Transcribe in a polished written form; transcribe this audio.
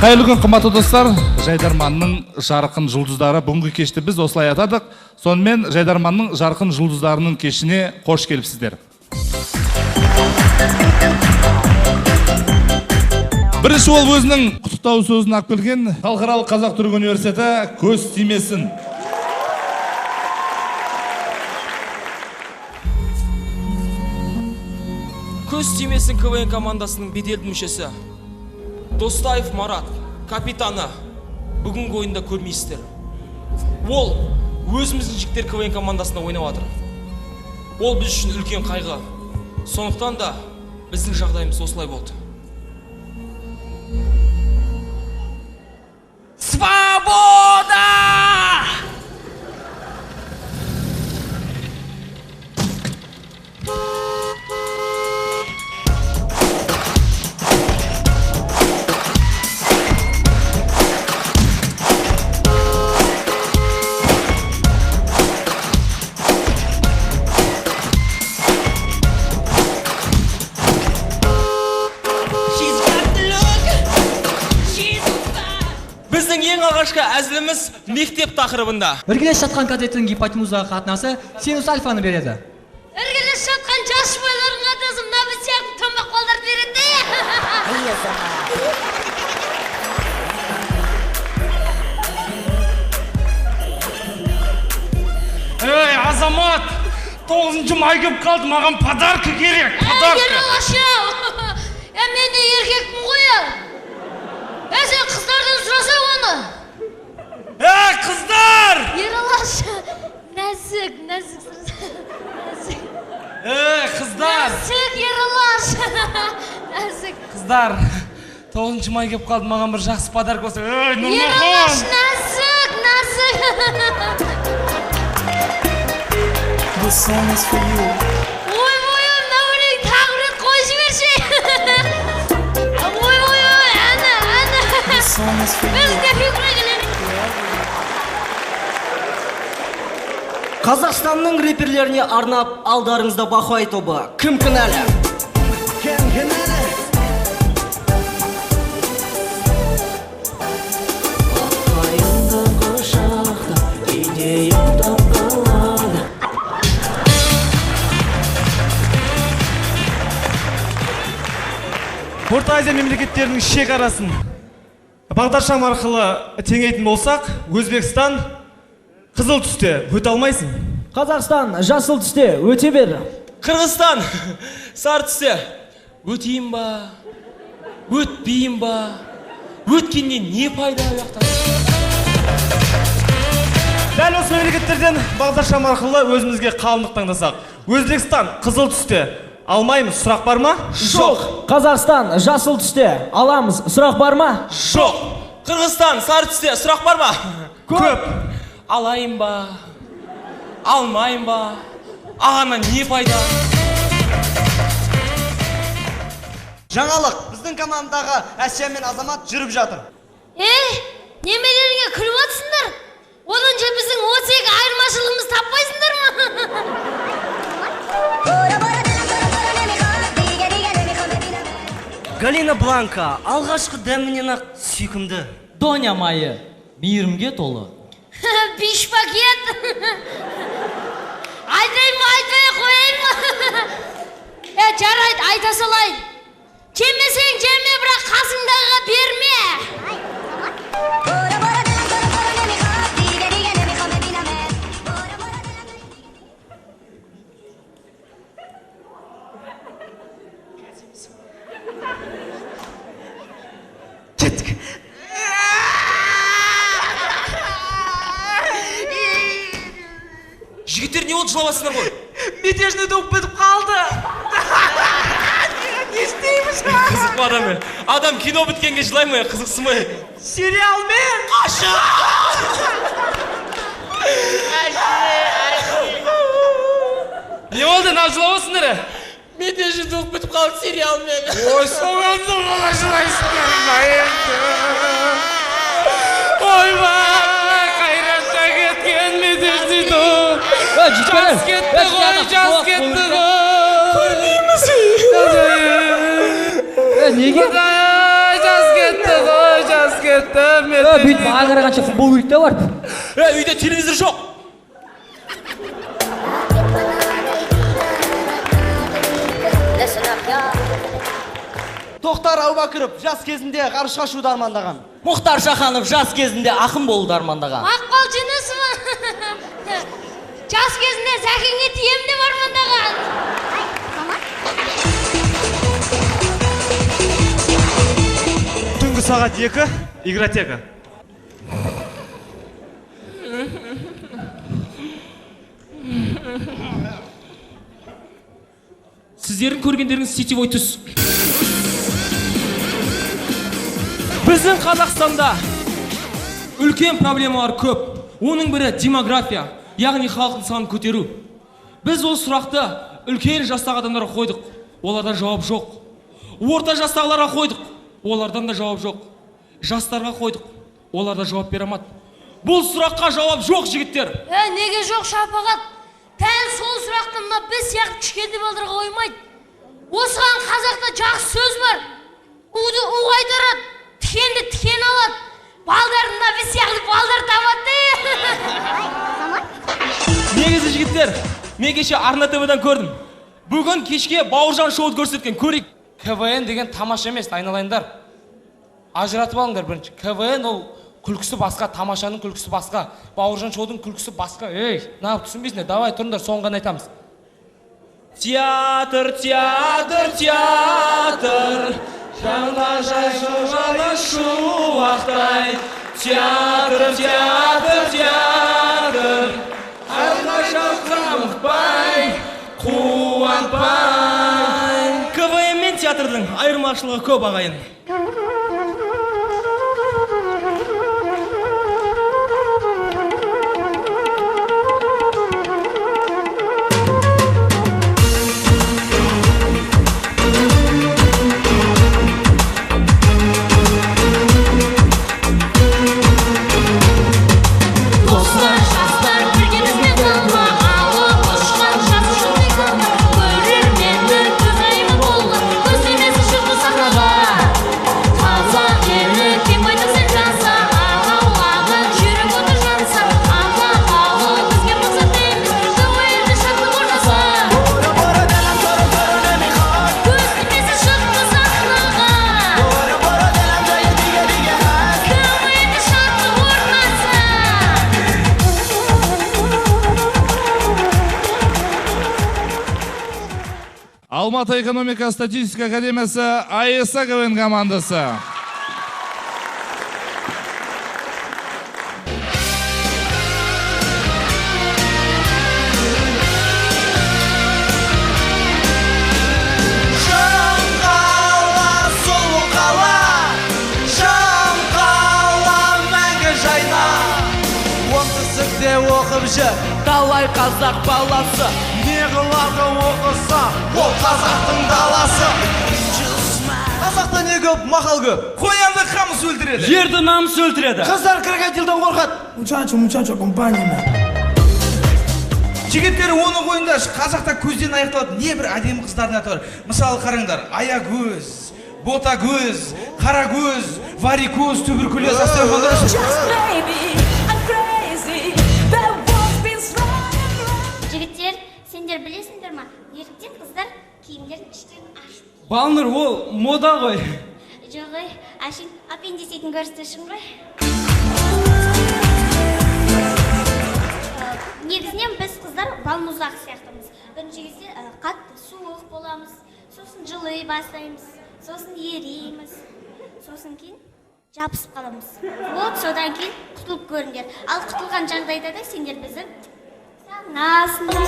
Қайырлы күн, қымбатты достар. Жайдарманның жарқын жұлдыздары бүгінгі кешті біз осылай атадық. Сонымен Жайдарманның жарқын жұлдыздарының кешіне қош келіпсіздер. Бірінші ол өзінің құттықтау сөзін алып келген Халықаралық Қазақ-Түрік университеті көз тимесін. Көз тимесін КВН командасының беделді мүшесі Достаев Марат, капитаны, бүгінгі ойында көрмейсіздер. Ол өзіміздің жігіттер КВН командасында ойнап жатыр. Ол біз үшін үлкен қайғы. Сондықтан да біздің жағдайымыз осылай болды. Свобода! Біздің ең алғашқы әзіліміз мектеп тақырыбында. Іргелес жатқан кадеттің гипотенузаға қатынасы синус альфаны береді. Іргелес жатқан жас байлардың қатынасы мына біз сияқты томбақ балдар береді. Ей, азамат! 9-шы май кеп қалды, маған подарка керек. Ералашы! Мен де еркекпін ғой. Сен қыздардан сұраса оны. Ей, қыздар! Ералашы! Нәзік сұраса. Ей, қыздар! Нәзік, Ералаш! Нәзік. Қыздар, 9-шы май кеп қалды, маған бір жақсы подарка болса. Ей, Ералаш, Нұрмахан! нәзік! This song is for you. Ой, мына өлең тағы рет қой жіберші. Ой, әні. This song is for you. Біз де фигурегелер. Қазақстанның рэперлеріне арнап алдарыңызда Бақуай тобы. Кім кінәлі? Орта Азия мемлекеттерінің шекарасын бағдаршам арқылы теңейтін болсақ, Өзбекстан қызыл түсте өте алмайсың. Қазақстан жасыл түсте өте бер. Қырғызстан сары түсте өтейін ба, өтпейін ба, өткеннен не пайда аяқтан? Дәл осы мемлекеттерден бағдаршам арқылы өзімізге қалындық таңдасақ, Өзбекстан қызыл түсте алмаймыз, сұрақ бар ма? Жоқ. Қазақстан жасыл түсте аламыз, сұрақ бар ма? Жоқ. Қырғызстан сары түсте сұрақ бар ма? Көп. Алайын ба, алмайын ба, ағаннан не пайда? Жаңалық, біздің командаға Әсия мен Азамат жүріп жатыр. Немелеріңе күліп атсыңдар? Оданша біздің 32 айырмашылығымыз таппайсыңдар ма? Галина Бланка, алғашқы дәмінен ақ сүйкімді. Доня майы, мейірімге толы. Биш пакет. Айтайын ба, айтпай қойайын ба? Жарайды, айта салайын. Жемесең жеме, бірақ қасыңдағыға берме. Кеттік. Жігіттер не болды, жылавасыңдар ғой? Метежный доп бітіп қалды. Не істейміз? Қызық бар ме? Адам кино біткенге жылай ма, қызықсы ма? Сериалмен. Қашы! Не болды, на жылавасыңдар? Метежный доп бітіп қалды сериалмен. Ой, соғанды ғала жылайсыңдар ма енді? Ойбай, қайраққа кеткен метежный доп. Жас кетті ғой, жас кетті ғой. Көрмейміз. Неге? Жас кетті ғой, жас бүйтіп маған қарағанша футбол керек та барып. Үйде телевизор жоқ. Тоқтар Әубәкіров жас кезінде ғарыш қашуды армандаған. Мұхтар Шаханов жас кезінде ақын болуды армандаған. Мақпал Жүнісова жас кезінде Зәкеңе тием деп армандаған. Түнгі сағат 2 игротека. Сіздердің көргендеріңіз сетевой түс. Біздің Қазақстанда үлкен проблемалар көп. Оның бірі демография, яғни халықтың санын көтеру. Біз ол сұрақты үлкен жастағы адамдарға қойдық. Олардан жауап жоқ. Орта жастағыларға қойдық. Олардан да жауап жоқ. Жастарға қойдық. Олар да жауап бере алмады. Бұл сұраққа жауап жоқ, жігіттер. Неге жоқ шапағат? Дәл сол сұрақты мына біз сияқты кішкентай балдарға қоймайды. Осыған қазақта жақсы сөз бар. Уды у қайтарады, тікенді тікен алады. Балдарды мына біз сияқты балдар табады. Негізі жігіттер, мен кеше Арна ТВ-дан көрдім. Бүгін кешке Бауыржан шоуды көрсеткен, көрейік. КВН деген тамаша емес, айналайындар. Ажыратып алыңдар бірінші. КВН ол күлкісі басқа, тамашаның күлкісі басқа. Бауыржан шоудың күлкісі басқа. Ей, нағып түсінбейсіңдер, давай тұрыңдар, соңған айтамыз. Театр, театр, театр, жаңа жайлы шуақтай. Театр, театр, театр, әрқашан қамықпай, қуантпай. КВН мен театрдың айырмашылығы көп ағайын. Алматы экономика статистика академиясы АЭСА КВН командасы. Оқып жүр Талай қазақ баласы не қыларға оқыса ол қазақтың даласы. Қазақта не көп, мақал көп. Қоянды қамыс өлтіреді, жерді намыс өлтіреді. қыздар крокодилдан қорқады. Muchacho, acompáñeme. Жігіттері оның ойында қазақта көзден аяқталады небір әдемі қыздардың аты бар. Мысалы қараңдар, аягөз, ботагөз, қарагөз, варикоз, туберкулез, остеохондроз. Жігіттер, сендер білесіңдер ма? Неліктен қыздар киімдерін іштен ашып? Балнұр, ол мода ғой. Жоқ ой, ашын аппендицитін көрсетушің ғой. Негізінен біз қыздар балмұздақ сияқтымыз. Бірінші кезде қатты суық боламыз, сосын жылы бастаймыз, сосын ериміз, сосын кейін жабысып қаламыз. Вот содан кейін құтылып көріңдер. Ал құтылған жағдайда да сендер біздің саңасыңдар.